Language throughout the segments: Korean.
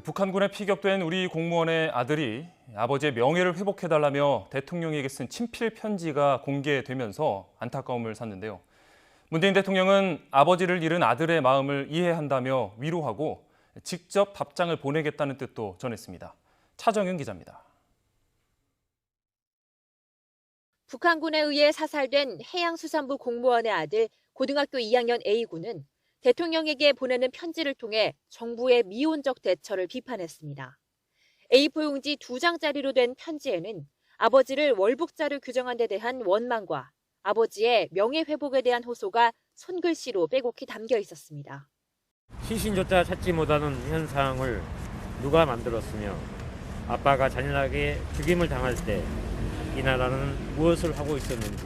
북한군에 피격된 우리 공무원의 아들이 아버지의 명예를 회복해달라며 대통령에게 쓴 친필 편지가 공개되면서 안타까움을 샀는데요. 문재인 대통령은 아버지를 잃은 아들의 마음을 이해한다며 위로하고 직접 답장을 보내겠다는 뜻도 전했습니다. 차정윤 기자입니다. 북한군에 의해 사살된 해양수산부 공무원의 아들 고등학교 2학년 A군은 대통령에게 보내는 편지를 통해 정부의 미온적 대처를 비판했습니다. A4 용지 2장짜리로 된 편지에는 아버지를 월북자로 규정한 데 대한 원망과 아버지의 명예회복에 대한 호소가 손글씨로 빼곡히 담겨 있었습니다. 시신조차 찾지 못하는 현상을 누가 만들었으며 아빠가 잔인하게 죽임을 당할 때 이 나라는 무엇을 하고 있었는지,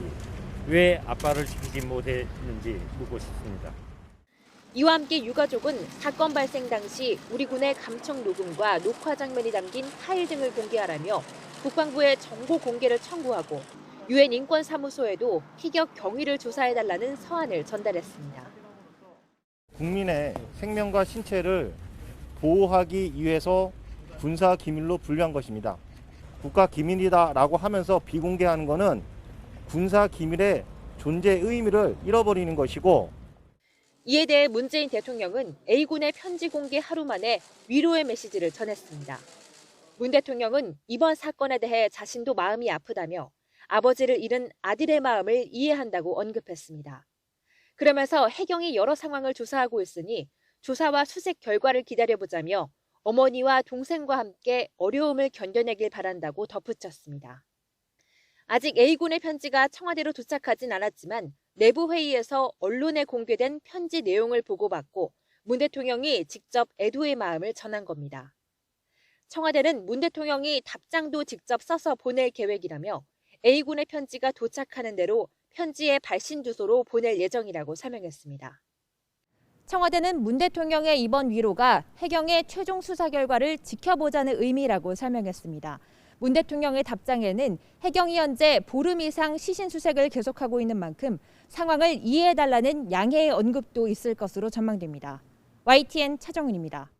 왜 아빠를 지키지 못했는지 묻고 싶습니다. 이와 함께 유가족은 사건 발생 당시 우리 군의 감청 녹음과 녹화 장면이 담긴 파일 등을 공개하라며 국방부에 정보 공개를 청구하고 유엔 인권사무소에도 피격 경위를 조사해달라는 서한을 전달했습니다. 국민의 생명과 신체를 보호하기 위해서 군사 기밀로 분류한 것입니다. 국가 기밀이다라고 하면서 비공개하는 것은 군사 기밀의 존재 의미를 잃어버리는 것이고, 이에 대해 문재인 대통령은 A군의 편지 공개 하루 만에 위로의 메시지를 전했습니다. 문 대통령은 이번 사건에 대해 자신도 마음이 아프다며 아버지를 잃은 아들의 마음을 이해한다고 언급했습니다. 그러면서 해경이 여러 상황을 조사하고 있으니 조사와 수색 결과를 기다려보자며 어머니와 동생과 함께 어려움을 견뎌내길 바란다고 덧붙였습니다. 아직 A군의 편지가 청와대로 도착하진 않았지만 내부 회의에서 언론에 공개된 편지 내용을 보고받고 문 대통령이 직접 애도의 마음을 전한 겁니다. 청와대는 문 대통령이 답장도 직접 써서 보낼 계획이라며 A군의 편지가 도착하는 대로 편지의 발신 주소로 보낼 예정이라고 설명했습니다. 청와대는 문 대통령의 이번 위로가 해경의 최종 수사 결과를 지켜보자는 의미라고 설명했습니다. 문 대통령의 답장에는 해경이 현재 보름 이상 시신 수색을 계속하고 있는 만큼 상황을 이해해달라는 양해의 언급도 있을 것으로 전망됩니다. YTN 차정은입니다.